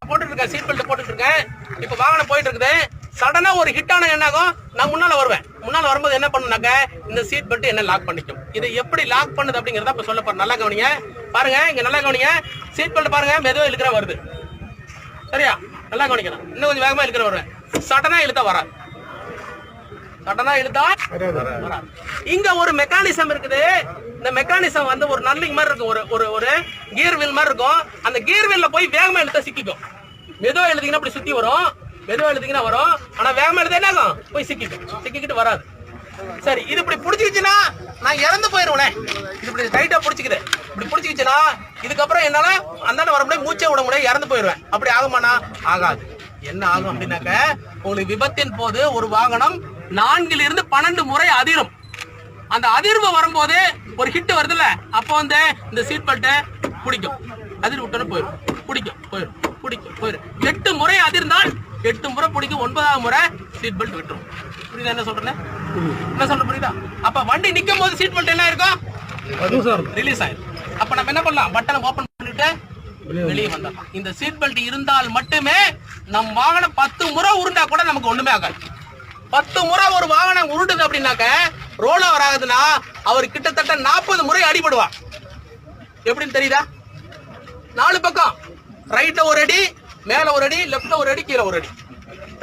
போட்டுட்டு இருக்கேன், seat belt போட்டுட்டு இருக்கேன். இப்ப வாகனம் போயிட்டு இருக்குது. சடனா ஒரு ஹிட் ஆன என்ன ஆகும், நான் முன்னால வருவேன். முன்னால வரும்போது என்ன பண்ணுனாக்க இந்த சீட் பெல்ட் என்ன லாக் பண்ணிக்கும். இதை எப்படி லாக் பண்ணுது அப்படிங்கறத இப்ப சொல்ல போறேன். நல்லா கவனிங்க. பாருங்க, இங்க நல்லா கவனிங்க. சீட் பெல்ட் பாருங்க, மெதுவா இழுக்கிற வருது. சரியா? நல்லா கவனிக்கணும். இன்னும் கொஞ்சம் வேகமா இழுக்கிற வருவேன். சடனா இழுத்தா வராது. சடனா இழுத்தா வராது. இங்க ஒரு மெக்கானிசம் இருக்குது. இந்த மெக்கானிசம் வந்து ஒரு நர்லிங் மாதிரி இருக்கும், ஒரு கியர் வீல் மாதிரி இருக்கும். அந்த கியர் வீல்ல போய் வேகமா இழுத்தா சிக்கிக்கும். மெதுவா எழுதிங்கன்னா அப்படி சுத்தி வரும், மெதுவா எழுதிங்கன்னா வரும். ஆனா வேகமா எழுத என்ன ஆகும், போய் சிக்கிக்கிட்டு வராது. சரி, இது இப்படி பிடிச்சிக்கிச்சுன்னா நான் இறந்து போயிருவேன். இது இப்படி டைட்டா பிடிச்சிக்குது. இப்படி பிடிச்சிக்கிச்சுன்னா இதுக்கப்புறம் என்னால அந்தாண்ட வர முடியாது, மூச்சே விட முடியாது, இறந்து போயிருவேன். அப்படி ஆகுமானா? ஆகாது. என்ன ஆகும் அப்படின்னாக்க, உங்களுக்கு விபத்தின் போது ஒரு வாகனம் 4 இருந்து 12 முறை அதிரும். அந்த அதிர்வு வரும்போது ஒரு ஹிட் வருதுல்ல, அப்போ வந்து இந்த சீட் பெல்ட்டை பிடிக்கும். அதிர்வு விட்டோன்னு போயிடும், பிடிக்கும், போயிடும், பிடிக்கும், போயிடும். 8 முறை அதிர்ந்தால் 8 முறை பிடிக்கும். 9ஆவது முறை சீட் பெல்ட் விட்டுரும். புரியுதா என்ன சொல்றேன்? என்ன சொல்ற புரியுதா? அப்ப வண்டி நிக்கும் போது சீட் பெல்ட் என்ன இருக்கும், ரிலீஸ் ஆயிடும். அப்ப நம்ம என்ன பண்ணலாம், பட்டனை ஓபன் பண்ணிட்டு வெளியே வந்துடலாம். இந்த சீட் பெல்ட் இருந்தால் மட்டுமே நம் வாகனம் 10 முறை உருண்டா கூட நமக்கு ஒண்ணுமே ஆகாது. 10 முறை ஒரு வாகனம் உருண்டுது அப்படின்னாக்க ரோல் ஓவர் ஆகுதுன்னா அவர் கிட்டத்தட்ட 40 முறை அடிபடுவார். எப்படின்னு தெரியுதா? 4 பக்கம், ரைட்ல ஒரு அடி, மேல ஒரு அடி, லெப்ட்ல ஒரு அடி, கீழே ஒரு அடி.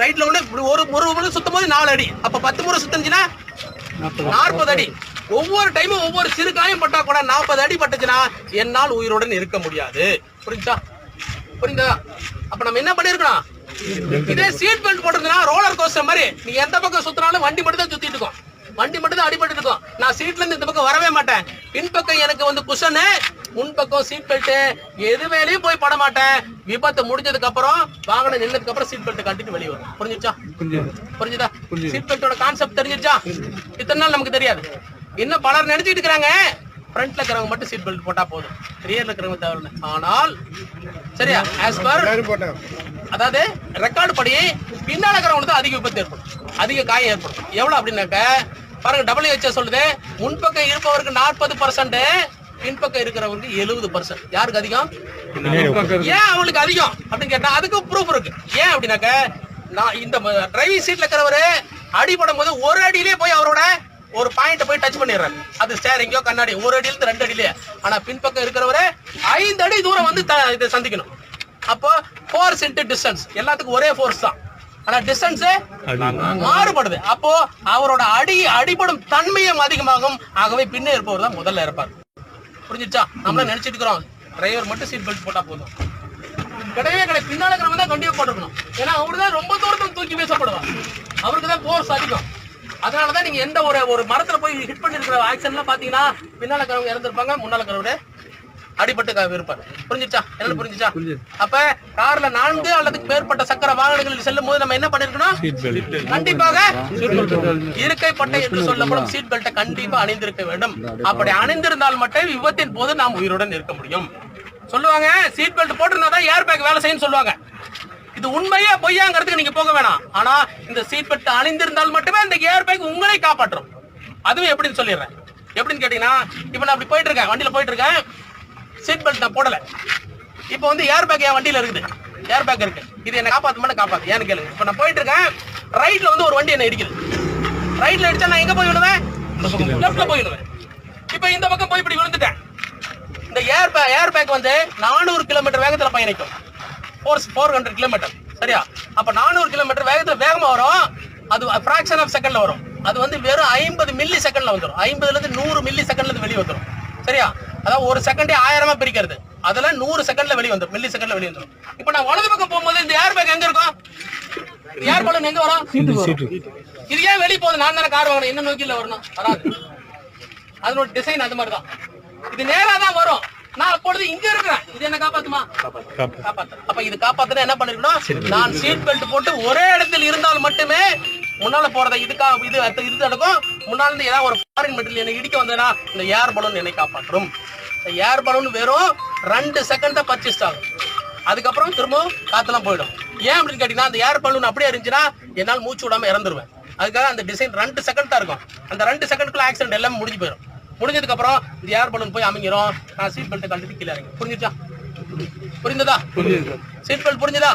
ரைட்ல ஒரு முறை சுத்தும் போது 4 அடி. அப்ப 10 முறை சுத்துச்சுன்னா 40 அடி. ஒவ்வொரு டைமும் ஒவ்வொரு சிறு காயம் பட்டா கூட 40 அடி பட்டுச்சுன்னா என்னால் உயிருடன் இருக்க முடியாது. புரிஞ்சா? புரியுதா? அப்ப நம்ம என்ன பண்ணிருக்கோம், இதே சீட் பெல்ட் போட்டிருந்தா ரோலர் கோஸ்டர் மாதிரி நீ எந்த பக்கம் சுத்தினாலும் வண்டி மட்டும் தான் சுத்திட்டு இருக்கும், வண்டி மட்டும் தான் அடிபட்டு இருக்கும். நான் சீட்ல இருந்து இந்த பக்கம் வரவே மாட்டேன். பின்பக்கம் எனக்கு வந்து குஷனு, முன்பக்கம் சீட் பெல்ட், எது மேலேயும் போய் பட மாட்டேன். விபத்து முடிஞ்சதுக்கு அப்புறம் வாகனம் நின்னதுக்கு அப்புறம் சீட் பெல்ட் கட்டிட்டு வெளியே வரும். புரிஞ்சுச்சா? புரிஞ்சுதா? சீட் பெல்ட்டோட கான்செப்ட் தெரிஞ்சிச்சா? இத்தனை நாள் நமக்கு தெரியாது. இன்னும் பலர் நினைச்சிட்டு இருக்கிறாங்க ஃப்ரண்ட்ல இருக்கிறவங்க மட்டும் சீட் பெல்ட் போட்டா போதும், ரியர்ல இருக்கிறவங்க தேவை. ஆனால் சரியா, ஆஸ் பர் அதாவது ரெக்கார்டு படி பின்னால இருக்கிறவங்களுக்கு அதிக விபத்து ஏற்படும், அதிக காயம் ஏற்படும். எவ்வளவு அப்படின்னாக்க பாருங்க, WHO சொல்லுது முன்பக்கம் இருப்பவருக்கு 40%, பின்பக்கம் இருக்கிறவருக்கு 70%. யாருக்கு அதிகம்? ஏன் அவங்களுக்கு அதிகம் அப்படின்னு கேட்டா அதுக்கு ப்ரூஃப் இருக்கு. ஏன் அப்படின்னாக்க, நான் இந்த டிரைவிங் சீட்ல இருக்கிறவரு அடிபடும் போது ஒரு அடியிலேயே போய் அவரோட ஒரு பாயிண்ட் போய் டச் பண்ணிடுறாரு. அது ஸ்டேரிங்கோ கண்ணாடி, ஒரு அடியிலிருந்து 2 அடியிலே. ஆனா பின்பக்கம் இருக்கிறவரு 5 அடி தூரம் வந்து இதை சந்திக்கணும். அப்போ ஃபோர்ஸ் இன்டு டிஸ்டன்ஸ், எல்லாத்துக்கும் ஒரே ஃபோர்ஸ் தான், ஆனா டிஸ்டன்ஸ் மாறுபடுது. அப்போ அவரோட அடிபடும் தன்மையும் அதிகமாகும். ஆகவே பின்னே இருப்பவர் தான் முதல்ல இருப்பார். புரிஞ்சிச்சா? நம்மள நினைச்சிட்டு இருக்கிறோம் டிரைவர் மட்டும் சீட் பெல்ட் போட்டா போதும். கிடையவே கிடையாது. பின்னால இருக்கிறவங்க தான் கண்டிப்பா போட்டுக்கணும். ஏன்னா அவரு தான் ரொம்ப தூரத்தில் தூக்கி வீசப்படுவார், அவருக்கு தான் ஃபோர்ஸ் அதிகம். அதனாலதான் நீங்க எந்த ஒரு மரத்துல போய் ஹிட் பண்ணி இருக்கிற ஆக்சிடென்ட்லாம் பாத்தீங்கன்னா பின்னால இருக்கிறவங்க இறந்துருப்பாங்க, முன்னால இருக்கிறவரு அடிபட்டு இருப்பார். புரிஞ்சிச்சா? என்ன புரிஞ்சிச்சா? அப்ப கார்ல 4 அல்லது மேற்பட்ட சக்கர வாகனங்களில் செல்லும் போது நம்ம என்ன பண்ணிருக்கணும், கண்டிப்பாக இருக்கை பட்டை என்று சொல்லப்படும் சீட் பெல்ட்டை கண்டிப்பா அணிந்திருக்க வேண்டும். அப்படி அணிந்திருந்தால் மட்டும் விபத்தின் போது நாம் உயிருடன் இருக்க முடியும். சொல்லுவாங்க சீட் பெல்ட் போட்டிருந்தாதான் ஏர் பேக் வேலை செய்யும் சொல்லுவாங்க. இது உண்மையா பொய்யாங்கிறதுக்கு நீங்க போக வேணாம். ஆனா இந்த சீட் பெல்ட் அணிந்திருந்தால் மட்டுமே இந்த ஏர் பேக் உங்களை காப்பாற்றும். அதுவும் எப்படின்னு சொல்லிடுறேன். எப்படின்னு கேட்டீங்கன்னா, இப்ப நான் அப்படி போயிட்டு இருக்கேன், வண்டியில போயிட்டு இருக்கேன், சீட் பெல்ட் நான் போடல. இப்போ வந்து ஏர் பேக் என் வண்டியில இருக்குது, ஏர் பேக் இருக்கு, இது என்ன காப்பாத்துமான்னு காப்பாத்து. ஏன்னு கேளுங்க. இப்ப நான் போயிட்டு இருக்கேன், ரைட்ல வந்து ஒரு வண்டி என்ன இடிக்குது. ரைட்ல இடிச்சா நான் எங்க போய் விழுவேன், லெஃப்ட்ல போய் விழுவேன். இப்ப இந்த பக்கம் போய் இப்படி விழுந்துட்டேன். இந்த ஏர் பேக் வந்து 400 கிலோமீட்டர் வேகத்துல பயணிக்கும், 400 கிலோமீட்டர். சரியா? அப்ப 400 கிலோமீட்டர் வேகத்துல வேகமா வரும். அது பிராக்ஷன் ஆஃப் செகண்ட்ல வரும். அது வந்து வெறும் 50 மில்லி செகண்ட்ல வந்துடும். 50ல இருந்து 100 மில்லி செகண்ட்ல வெளியே வந்துடும். சரியா? அதாவது ஒரு செகண்டே 1000 பிரிக்கிறது, அதெல்லாம் 100 செகண்ட்ல வெளியே வந்துடும், மில்லி செகண்ட்ல வெளியே வந்துடும். இப்ப நான் வலது பக்கம் போகும்போது இந்த ஏர் பேக் எங்க இருக்கும், ஏர் பலூன் எங்க வரும், இது ஏன் வெளியே போகுது? நான் தானே கார் வாங்கணும், என்ன நோக்கில வரணும், வராது. அதனோட டிசைன் அது மாதிரிதான். இது நேரா தான் வரும். நான் அப்பொழுது இங்க இருக்கிறேன், இது என்ன காப்பாத்துமா? காப்பாத்து. அப்ப இது காப்பாத்துனா என்ன பண்ணிருக்கணும், நான் சீட் பெல்ட் போட்டு ஒரே இடத்தில் இருந்தால் மட்டுமே முன்னால போறதை இது நடக்கும். முன்னால இருந்து ஏதாவது ஒரு ஃபாரின் மெட்டீரியல் என்னை இடிக்க வந்ததுன்னா இந்த ஏர் பலூன் என்னை காப்பாற்றும். இந்த ஏர் பலூன் வெறும் 2 செகண்ட் தான் பர்ச்சேஸ் ஆகும். அதுக்கப்புறம் திரும்பவும் காத்தெல்லாம் போயிடும். ஏன் அப்படின்னு கேட்டீங்கன்னா, அந்த ஏர் பலூன் அப்படியே இருந்துச்சுன்னா என்னால் மூச்சு விடாம இறந்துருவேன். அதுக்காக அந்த டிசைன் 2 செகண்ட் தான் இருக்கும். அந்த 2 செகண்ட்குள்ள ஆக்சிடென்ட் எல்லாமே முடிஞ்சு போயிடும். முடிஞ்சதுக்கு அப்புறம் இந்த ஏர் பலூன் போய் அமைங்கிறோம், நான் சீட் பெல்ட் கழட்டி கீழே இறங்கி. புரிஞ்சுச்சா? புரிந்ததா? சீட் பெல்ட் புரிஞ்சுதா?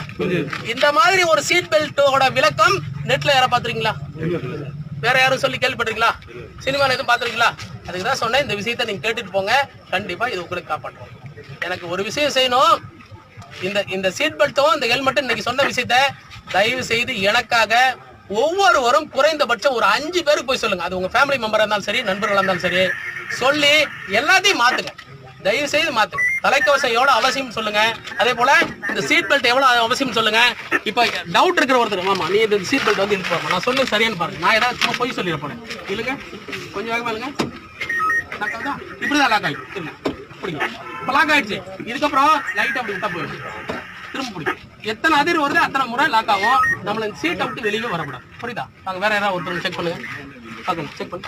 இந்த மாதிரி ஒரு சீட் பெல்ட்டோட விளக்கம் நெட்ல யார பாத்துறீங்களா? வேற யாரும் சொல்லி கேள்விப்பட்டிருக்கீங்களா? சினிமால எதுவும் பாத்துருக்கீங்களா? அதுக்கு தான் சொன்னேன், இந்த விஷயத்தை நீங்க கேட்டுட்டு போங்க, கண்டிப்பா இது உங்களுக்கு காப்பாற்றும். எனக்கு ஒரு விஷயம் செய்யணும், இந்த சீட் பெல்ட்டும் இந்த ஹெல்மெட்டும் இன்னைக்கு சொன்ன விஷயத்த தயவு செய்து எனக்காக ஒவ்வொருவரும் குறைந்தபட்சம் ஒரு 5 பேருக்கு போய் சொல்லுங்க. அது உங்க ஃபேமிலி மெம்பரா இருந்தாலும் சரி, நண்பர்களா இருந்தாலும் சரி, சொல்லி எல்லாத்தையும் மாத்துங்க. தயவு செய்து மாத்துங்க. தலைக்கவசம் எவ்வளவு அவசியம் சொல்லுங்க. அதே போல இந்த சீட் பெல்ட் எவ்வளவு அவசியம் சொல்லுங்க. இப்ப டவுட் இருக்கிற ஒருத்தர், மாமா நீ இந்த சீட் பெல்ட் வந்து இழுத்து போமா, நான் சொல்லுங்க சரியானு பாருங்க. நான் ஏதாவது சும்மா போய் சொல்லிட போறேன். இல்லைங்க, கொஞ்சம் வேகமா இல்லைங்க. இப்படிதான் லாக் ஆயிடுச்சு. இல்ல பிடிக்கும். இப்ப லாக் ஆயிடுச்சு. இதுக்கப்புறம் லைட் அப்படி விட்டா போயிடும், திரும்ப பிடிக்கும். எத்தனை அதிர் வருது அத்தனை முறை லாக் ஆகும். நம்மள சீட்டை விட்டு வெளியே வரக்கூடாது. புரியுதா? நாங்க வேற யாராவது ஒருத்தர் செக் பண்ணுங்க. பார்க்கணும், செக் பண்ணு.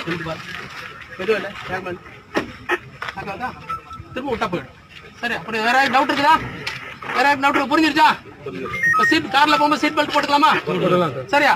இழுத்து பாரு, எதுவும் இல்லை. திரும்ப விட்டா போயிடும். சரி, அப்படி வேற டவுட் இருக்குதா? வேற டவுட் புரிஞ்சிருச்சா? இப்ப சீட் கார்ல போகும்போது சீட் பெல்ட் போட்டுக்கலாமா? சரியா?